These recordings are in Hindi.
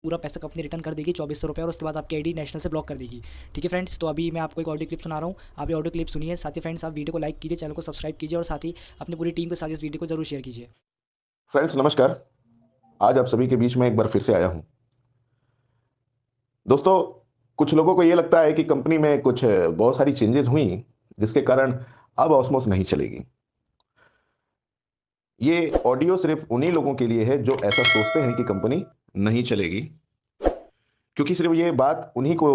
पूरा पैसा कंपनी रिटर्न कर देगी 2400 रुपये, और उसके बाद आपकी आईडी नेशनल से ब्लॉक कर देगी। ठीक है फ्रेंड्स, तो अभी मैं आपको एक ऑडियो क्लिप सुना रहा हूँ, आप ये ऑडियो क्लिप सुनिए। साथ ही फ्रेंड्स, आप वीडियो को लाइक कीजिए, चैनल को सब्सक्राइब कीजिए, और साथ ही अपनी पूरी टीम के साथ इस वीडियो को जरूर शेयर कीजिए। फ्रेंड्स नमस्कार। आज आप सभी के बीच में एक बार फिर से आया हूं। दोस्तों, कुछ लोगों को यह लगता है कि कंपनी में कुछ बहुत सारी चेंजेस हुई जिसके कारण अब ऑस्मोस नहीं चलेगी। ये ऑडियो सिर्फ उन्हीं लोगों के लिए है जो ऐसा सोचते हैं कि कंपनी नहीं चलेगी, क्योंकि सिर्फ ये बात उन्हीं को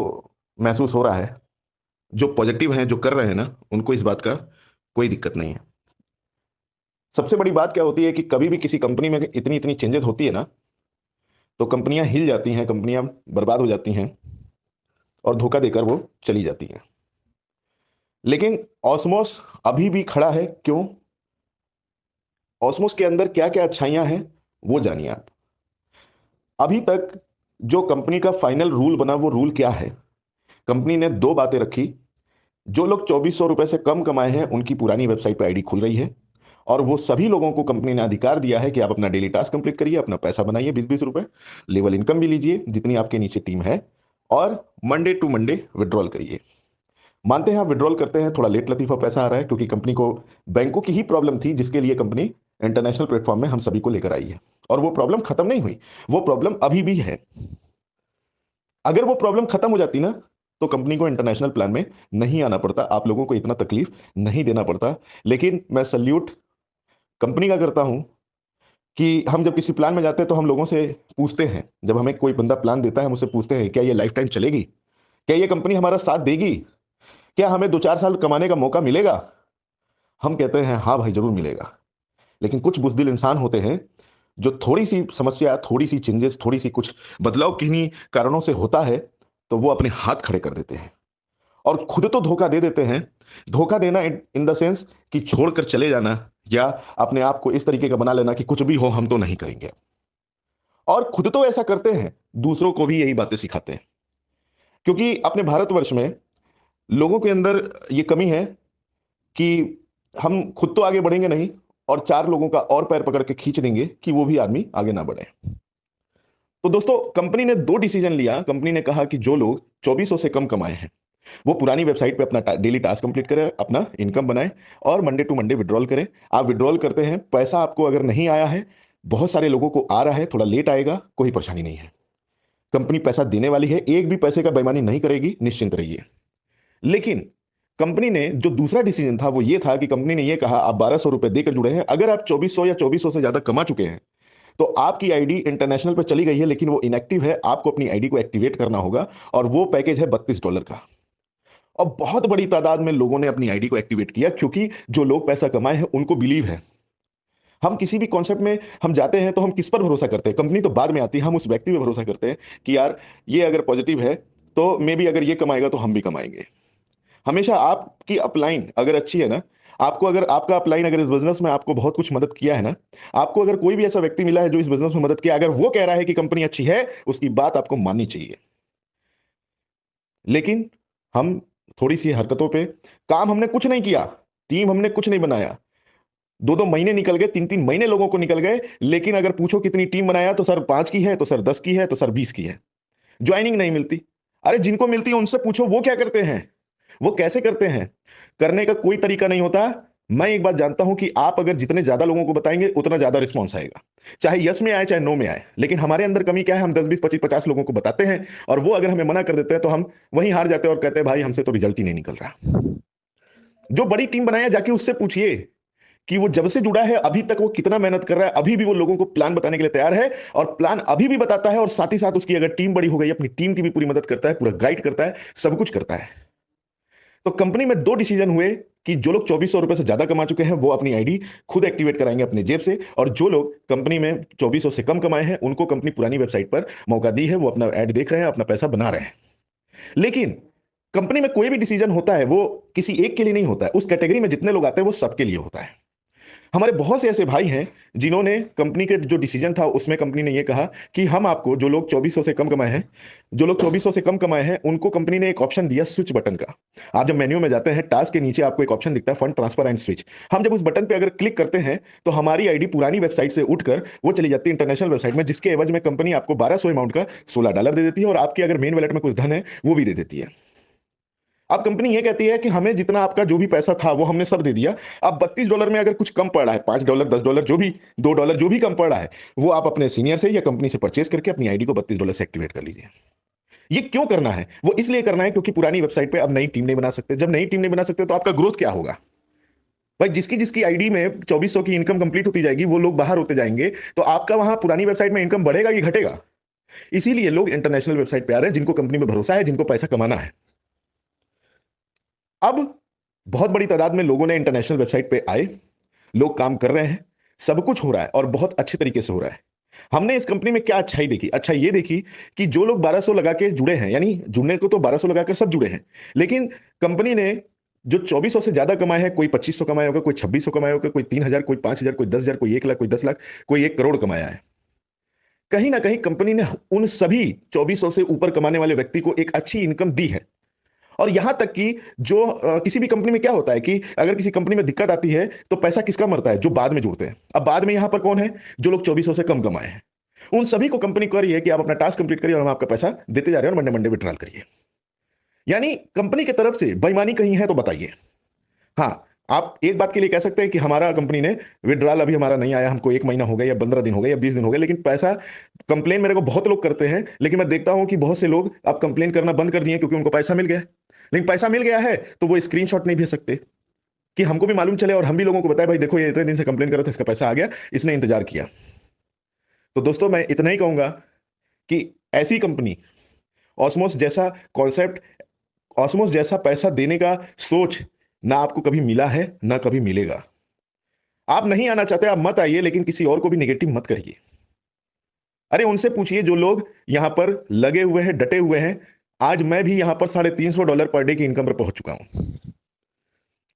महसूस हो रहा है। जो पॉजिटिव हैं, जो कर रहे हैं ना, उनको इस बात का कोई दिक्कत नहीं है। सबसे बड़ी बात क्या होती है कि कभी भी किसी कंपनी में इतनी इतनी चेंजेस होती है ना, तो कंपनियां हिल जाती हैं, कंपनियां बर्बाद हो जाती हैं और धोखा देकर वो चली जाती हैं। लेकिन ऑस्मोस अभी भी खड़ा है। क्यों? ऑस्मोस के अंदर क्या क्या अच्छाइयां हैं वो जानिए आप। अभी तक जो कंपनी का फाइनल रूल बना, वो रूल क्या है? कंपनी ने दो बातें रखी। जो लोग 2400 रुपए से कम कमाए हैं उनकी पुरानी वेबसाइट पर आईडी खुल रही है, और वो सभी लोगों को कंपनी ने अधिकार दिया है कि आप अपना डेली टास्क कंप्लीट करिए, अपना पैसा बनाइए 20-20 रुपए, लेवल इनकम भी लीजिए जितनी आपके नीचे टीम है, और मंडे टू मंडे विड्रॉल करिए। मानते हैं आप विड्रॉल करते हैं, थोड़ा लेट लतीफा पैसा आ रहा है, क्योंकि कंपनी को बैंकों की ही प्रॉब्लम थी जिसके लिए कंपनी इंटरनेशनल प्लेटफॉर्म में हम सभी को लेकर आई है। और वो प्रॉब्लम खत्म नहीं हुई, वो प्रॉब्लम अभी भी है। अगर वो प्रॉब्लम खत्म हो जाती ना, तो कंपनी को इंटरनेशनल प्लान में नहीं आना पड़ता, आप लोगों को इतना तकलीफ नहीं देना पड़ता। लेकिन मैं सल्यूट कंपनी का करता हूं कि हम जब किसी प्लान में जाते हैं तो हम लोगों से पूछते हैं, जब हमें कोई बंदा प्लान देता है हम उससे पूछते हैं क्या ये लाइफ टाइम चलेगी, क्या ये कंपनी हमारा साथ देगी, क्या हमें 2-4 साल कमाने का मौका मिलेगा? हम कहते हैं हाँ भाई जरूर मिलेगा। लेकिन कुछ बुजदिल इंसान होते हैं जो थोड़ी सी समस्या, थोड़ी सी चेंजेस, थोड़ी सी कुछ बदलाव किन्हीं कारणों से होता है, तो वो अपने हाथ खड़े कर देते हैं और खुद तो धोखा दे देते हैं। धोखा देना इन द सेंस कि छोड़कर चले जाना, या अपने आप को इस तरीके का बना लेना कि कुछ भी हो हम तो नहीं करेंगे। और खुद तो ऐसा करते हैं, दूसरों को भी यही बातें सिखाते हैं। क्योंकि अपने भारतवर्ष में लोगों के अंदर ये कमी है कि हम खुद तो आगे बढ़ेंगे नहीं, और चार लोगों का और पैर पकड़ के खींच देंगे कि वो भी आदमी आगे ना बढ़े। तो दोस्तों, कंपनी ने दो डिसीजन लिया। कंपनी ने कहा कि जो लोग 2400 से कम कमाए हैं वो पुरानी वेबसाइट पे अपना डेली टास्क कंप्लीट करें, अपना इनकम बनाएं, और मंडे टू मंडे विड्रॉल करें। आप विड्रॉल करते हैं, पैसा आपको अगर नहीं आया है, बहुत सारे लोगों को आ रहा है, थोड़ा लेट आएगा, कोई परेशानी नहीं है। कंपनी पैसा देने वाली है, एक भी पैसे का बेईमानी नहीं करेगी, निश्चिंत रहिए। लेकिन कंपनी ने जो दूसरा डिसीजन था वो ये था कि कंपनी ने ये कहा आप 1200 रुपए देकर जुड़े हैं, अगर आप 2400 या 2400 से ज्यादा कमा चुके हैं तो आपकी आईडी इंटरनेशनल पे चली गई है लेकिन वो इनएक्टिव है, आपको अपनी आईडी को एक्टिवेट करना होगा, और वो पैकेज है $32 का। और बहुत बड़ी तादाद में लोगों ने अपनी आईडी को एक्टिवेट किया, क्योंकि जो लोग पैसा कमाए हैं उनको बिलीव है। हम किसी भी कॉन्सेप्ट में हम जाते हैं तो हम किस पर भरोसा करते हैं? कंपनी तो बाद में आती है, हम उस व्यक्ति पर भरोसा करते हैं कि यार ये अगर पॉजिटिव है तो मे बी अगर ये कमाएगा तो हम भी कमाएंगे। हमेशा आपकी अपलाइन अगर अच्छी है ना, आपको अगर आपका अपलाइन अगर इस बिजनेस में आपको बहुत कुछ मदद किया है ना, आपको अगर कोई भी ऐसा व्यक्ति मिला है जो इस बिजनेस में मदद किया, अगर वो कह रहा है कि कंपनी अच्छी है, उसकी बात आपको माननी चाहिए। लेकिन हम थोड़ी सी हरकतों पे, काम हमने कुछ नहीं किया, टीम हमने कुछ नहीं बनाया, 2-2 महीने निकल गए, 3-3 महीने लोगों को निकल गए, लेकिन अगर पूछो कितनी टीम बनाया तो सर 5 की है, तो सर 10 की है, तो सर 20 की है। ज्वाइनिंग नहीं मिलती। अरे जिनको मिलती है उनसे पूछो वो क्या करते हैं, वो कैसे करते हैं। करने का कोई तरीका नहीं होता। मैं एक बात जानता हूं कि आप अगर जितने ज्यादा लोगों को बताएंगे उतना ज्यादा रिस्पॉन्स आएगा, चाहे यस में आए चाहे नो में आए। लेकिन हमारे अंदर कमी क्या है, हम 10-20-25-50 लोगों को बताते हैं, और वो अगर हमें मना कर देते हैं तो हम वहीं हार जाते हैं और कहते हैं भाई हमसे तो रिजल्ट ही नहीं निकल रहा। जो बड़ी टीम बनाया जाके उससे पूछिए कि वो जब से जुड़ा है अभी तक वो कितना मेहनत कर रहा है, अभी भी वो लोगों को प्लान बताने के लिए तैयार है, और प्लान अभी भी बताता है, और साथ ही साथ उसकी अगर टीम बड़ी हो गई अपनी टीम की भी पूरी मदद करता है, पूरा गाइड करता है, सब कुछ करता है। तो कंपनी में दो डिसीजन हुए कि जो लोग 2400 रुपए से ज्यादा कमा चुके हैं वो अपनी आईडी खुद एक्टिवेट कराएंगे अपने जेब से, और जो लोग कंपनी में 2400 से कम कमाए हैं उनको कंपनी पुरानी वेबसाइट पर मौका दी है, वो अपना ऐड देख रहे हैं, अपना पैसा बना रहे हैं। लेकिन कंपनी में कोई भी डिसीजन होता है वो किसी एक के लिए नहीं होता है, उस कैटेगरी में जितने लोग आते हैं वो सबके लिए होता है। हमारे बहुत से ऐसे भाई हैं जिन्होंने कंपनी के जो डिसीजन था उसमें कंपनी ने ये कहा कि हम आपको, जो लोग 2400 से कम कमाए हैं, जो लोग 2400 से कम कमाए हैं, उनको कंपनी ने एक ऑप्शन दिया स्विच बटन का। आप जब मेन्यू में जाते हैं, टास्क के नीचे आपको एक ऑप्शन दिखता है फंड ट्रांसफर एंड स्विच। हम जब उस बटन पे अगर क्लिक करते हैं तो हमारी आईडी पुरानी वेबसाइट से उठकर वो चली जाती है इंटरनेशनल वेबसाइट में, जिसके एवज में कंपनी आपको 1200 अमाउंट का $16 दे देती है और आपकी अगर मेन वैलेट में कुछ धन है वो भी दे देती है। अब कंपनी ये कहती है कि हमें जितना आपका जो भी पैसा था वो हमने सब दे दिया। अब $32 में अगर कुछ कम पड़ रहा है, $5, $10, जो भी, $2 जो भी कम पड़ रहा है, वो आप अपने सीनियर से या कंपनी से परचेज करके अपनी आईडी को $32 से एक्टिवेट कर लीजिए। ये क्यों करना है? वो इसलिए करना है क्योंकि पुरानी वेबसाइट पे अब नई टीम नहीं बना सकते। जब नई टीम नहीं बना सकते तो आपका ग्रोथ क्या होगा? भाई, जिसकी जिसकी आईडी में 2400 की इनकम कंप्लीट होती जाएगी, वो लोग बाहर होते जाएंगे, तो आपका वहां पुरानी वेबसाइट में इनकम बढ़ेगा कि घटेगा? इसीलिए लोग इंटरनेशनल वेबसाइट पे आ रहे हैं, जिनको कंपनी में भरोसा है, जिनको पैसा कमाना है। अब बहुत बड़ी तादाद में लोगों ने इंटरनेशनल वेबसाइट पे आए, लोग काम कर रहे हैं, सब कुछ हो रहा है और बहुत अच्छे तरीके से हो रहा है। हमने इस कंपनी में क्या अच्छाई देखी? अच्छा ये देखी कि जो लोग 1200 लगा के जुड़े हैं, यानी जुड़ने को तो 1200 लगाकर सब जुड़े हैं, लेकिन कंपनी ने जो 2400 से ज्यादा कमाए हैं, कोई 2500 कमाया होगा, कोई 2600 कमाया होगा, कोई 3000, कोई 5000, कोई 10,000, कोई 1 लाख, कोई 10 लाख, कोई 1 करोड़ कमाया है। कहीं ना कहीं कंपनी ने उन सभी 2400 से ऊपर कमाने वाले व्यक्ति को एक अच्छी इनकम दी है। और यहां तक कि जो किसी भी कंपनी में क्या होता है कि अगर किसी कंपनी में दिक्कत आती है तो पैसा किसका मरता है? जो बाद में जुड़ते हैं। अब बाद में यहां पर कौन है? जो लोग 2400 से कम कमाए हैं। उन सभी को कंपनी कह रही है कि आप अपना टास्क कंप्लीट करिए और हम आपका पैसा देते जा रहे हैं और मंडे मंडे विड्रॉल करिए। यानी कंपनी की तरफ से बेईमानी कहीं है तो बताइए। हाँ, आप एक बात के लिए कह सकते हैं कि हमारा कंपनी ने विड्रॉल अभी हमारा नहीं आया, हमको 1 महीना हो गया या 15 दिन हो गए या 20 दिन हो गए, लेकिन पैसा, कंप्लेन मेरे को बहुत लोग करते हैं, लेकिन मैं देखता हूं कि बहुत से लोग अब कंप्लेन करना बंद कर दिए क्योंकि उनको पैसा मिल गया। लेकिन पैसा मिल गया है तो वो स्क्रीनशॉट नहीं भेज सकते कि हमको भी मालूम चले और हम भी लोगों को बताए, भाई देखो ये इतने दिन से कंप्लेन कर रहा था, इसका पैसा आ गया, इसने इंतजार किया। तो दोस्तों, मैं इतना ही कहूंगा कि ऐसी कंपनी, ऑस्मोस जैसा कॉन्सेप्ट, ऑस्मोस जैसा पैसा देने का सोच ना आपको कभी मिला है ना कभी मिलेगा। आप नहीं आना चाहते, आप मत आइए, लेकिन किसी और को भी नेगेटिव मत करिए। अरे उनसे पूछिए जो लोग यहां पर लगे हुए हैं, डटे हुए हैं। आज मैं भी यहां पर $350 पर डे की इनकम पर पहुंच चुका हूं।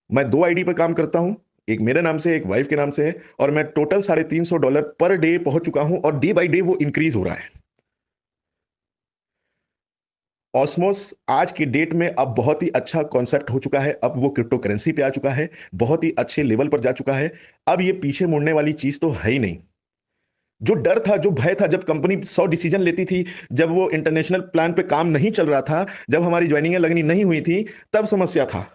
मैं 2 आईडी पर काम करता हूं, एक मेरे नाम से, एक वाइफ के नाम से है, और मैं टोटल $350 पर डे पहुंच चुका हूं और डे बाई डे वो इंक्रीज हो रहा है। ऑस्मोस आज की डेट में अब बहुत ही अच्छा कॉन्सेप्ट हो चुका है। अब वो क्रिप्टो करेंसी पे आ चुका है, बहुत ही अच्छे लेवल पर जा चुका है। अब ये पीछे मुड़ने वाली चीज तो है ही नहीं। जो डर था, जो भय था, जब कंपनी 100 डिसीजन लेती थी, जब वो इंटरनेशनल प्लान पे काम नहीं चल रहा था, जब हमारी ज्वाइनिंग लगनी नहीं हुई थी, तब समस्या था।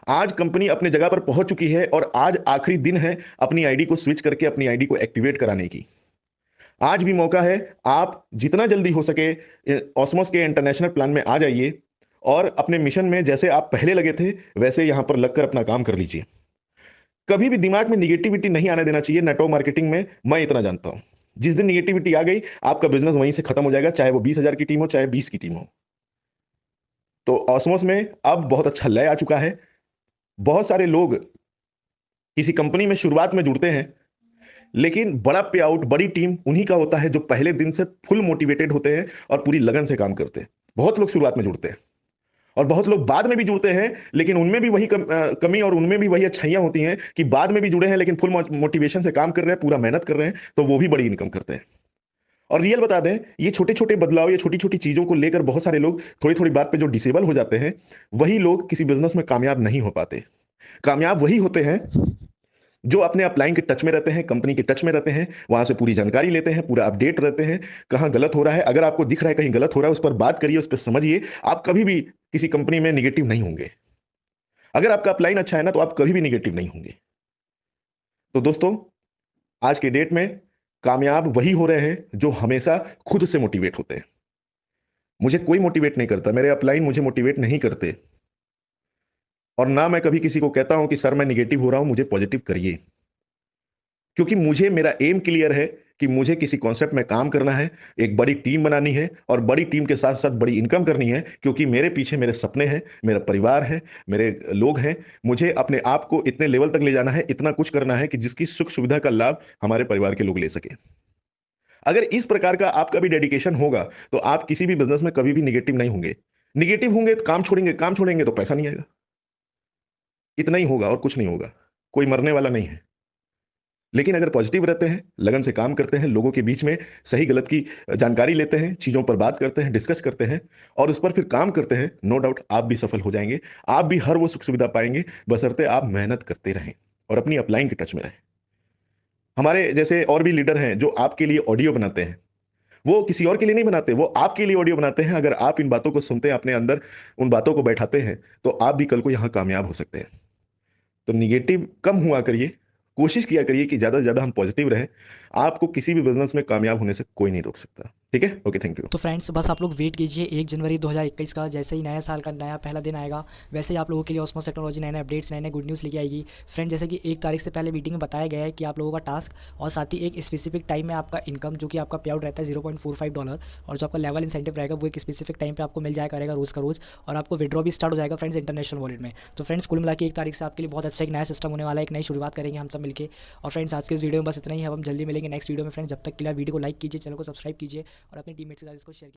आज कंपनी अपने जगह पर पहुंच चुकी है और आज आखिरी दिन है अपनी आईडी को स्विच करके अपनी आईडी को एक्टिवेट कराने की। आज भी मौका है, आप जितना जल्दी हो सके ऑस्मोस के इंटरनेशनल प्लान में आ जाइए और अपने मिशन में जैसे आप पहले लगे थे वैसे यहां पर लगकर अपना काम कर लीजिए। कभी भी दिमाग में निगेटिविटी नहीं आने देना चाहिए नेटवर्क मार्केटिंग में। मैं इतना जानता हूं, जिस दिन निगेटिविटी आ गई, आपका बिजनेस वहीं से खत्म हो जाएगा, चाहे वो 20,000 की टीम हो, चाहे 20 की टीम हो। तो ऑस्मोस में अब बहुत अच्छा लय आ चुका है। बहुत सारे लोग किसी कंपनी में शुरुआत में जुड़ते हैं, लेकिन बड़ा पे आउट, बड़ी टीम उन्हीं का होता है जो पहले दिन से फुल मोटिवेटेड होते हैं और पूरी लगन से काम करते हैं। बहुत लोग शुरुआत में जुड़ते हैं और बहुत लोग बाद में भी जुड़ते हैं, लेकिन उनमें भी वही कमी और उनमें भी वही अच्छाइयां होती हैं कि बाद में भी जुड़े हैं लेकिन फुल मोटिवेशन से काम कर रहे हैं, पूरा मेहनत कर रहे हैं, तो वो भी बड़ी इनकम करते हैं। और रियल बता दें, ये छोटे छोटे बदलाव, ये छोटी छोटी चीजों को लेकर बहुत सारे लोग थोड़ी थोड़ी बात पे जो डिसेबल हो जाते हैं, वही लोग किसी बिजनेस में कामयाब नहीं हो पाते। कामयाब वही होते हैं जो अपने अपलाइन के टच में रहते हैं, कंपनी के टच में रहते हैं, वहां से पूरी जानकारी लेते हैं, पूरा अपडेट रहते हैं, कहाँ गलत हो रहा है। अगर आपको दिख रहा है कहीं गलत हो रहा है, उस पर बात करिए, उस पर समझिए। आप कभी भी किसी कंपनी में निगेटिव नहीं होंगे। अगर आपका अपलाइन अच्छा है ना, तो आप कभी भी निगेटिव नहीं होंगे। तो दोस्तों, आज के डेट में कामयाब वही हो रहे हैं जो हमेशा खुद से मोटिवेट होते हैं। मुझे कोई मोटिवेट नहीं करता, मेरे अपलाइन मुझे मोटिवेट नहीं करते, और ना मैं कभी किसी को कहता हूं कि सर मैं निगेटिव हो रहा हूं, मुझे पॉजिटिव करिए। क्योंकि मुझे, मेरा एम क्लियर है कि मुझे किसी कॉन्सेप्ट में काम करना है, एक बड़ी टीम बनानी है और बड़ी टीम के साथ साथ बड़ी इनकम करनी है, क्योंकि मेरे पीछे मेरे सपने हैं, मेरा परिवार है, मेरे लोग हैं। मुझे अपने आप को इतने लेवल तक ले जाना है, इतना कुछ करना है कि जिसकी सुख सुविधा का लाभ हमारे परिवार के लोग ले सके। अगर इस प्रकार का आपका भी डेडिकेशन होगा तो आप किसी भी बिजनेस में कभी भी निगेटिव नहीं होंगे। निगेटिव होंगे तो काम छोड़ेंगे, काम छोड़ेंगे तो पैसा नहीं आएगा। इतना ही होगा और कुछ नहीं होगा। कोई मरने वाला नहीं है। लेकिन अगर पॉजिटिव रहते हैं, लगन से काम करते हैं, लोगों के बीच में सही गलत की जानकारी लेते हैं, चीज़ों पर बात करते हैं, डिस्कस करते हैं और उस पर फिर काम करते हैं, नो डाउट आप भी सफल हो जाएंगे। आप भी हर वो सुख सुविधा पाएंगे, बशर्ते आप मेहनत करते रहें और अपनी अपलाइन के टच में रहें। हमारे जैसे और भी लीडर हैं जो आपके लिए ऑडियो बनाते हैं, वो किसी और के लिए नहीं बनाते, वो आपके लिए ऑडियो बनाते हैं। अगर आप इन बातों को सुनते हैं, अपने अंदर उन बातों को बैठाते हैं, तो आप भी कल को यहां कामयाब हो सकते हैं। तो निगेटिव कम हुआ करिए, कोशिश किया करिए कि ज्यादा से ज्यादा हम पॉजिटिव रहें। आपको किसी भी बिजनेस में कामयाब होने से कोई नहीं रोक सकता। ठीक है, ओके, थैंक यू। तो फ्रेंड्स बस आप लोग वेट कीजिए 1 जनवरी 2021 का, जैसे ही नया साल का नया पहला दिन आएगा वैसे ही आप लोगों के लिए ऑस्मोस टेक्नोलॉजी नए नए अपडेट्स, नए नए गुड न्यूज़ लेके आएगी। फ्रेंड जैसे कि 1 तारीख से पहले मीटिंग में बताया गया है कि आप लोगों का टास्क और साथ ही एक स्पेसिफिक टाइम में आपका इनकम जो कि आपका पे आउट रहता है $0.45, और जो आपका लेवल इंसेंटिव रहेगा वो एक स्पेसिफिक टाइम पे आपको मिल जाया करेगा रोज़ का रोज़, और आपको विड्रॉ भी स्टार्ट हो जाएगा फ्रेंड्स इंटरनेशनल वॉलेट में। तो फ्रेंड्स कुल मिला के 1 तारीख से आपके लिए बहुत अच्छा एक नया सिस्टम होने वाला है, एक नई शुरुआत करेंगे हम सब मिलकर। और फ्रेंड्स आज के इस वीडियो में बस इतना ही है, अब हम जल्दी मिलेंगे नेक्स्ट वीडियो में। फ्रेंड्स जब तक के लिए वीडियो को लाइक कीजिए, चैनल को सब्सक्राइब कीजिए और अपनी टीममेट के साथ इसको शेयर कीजिए।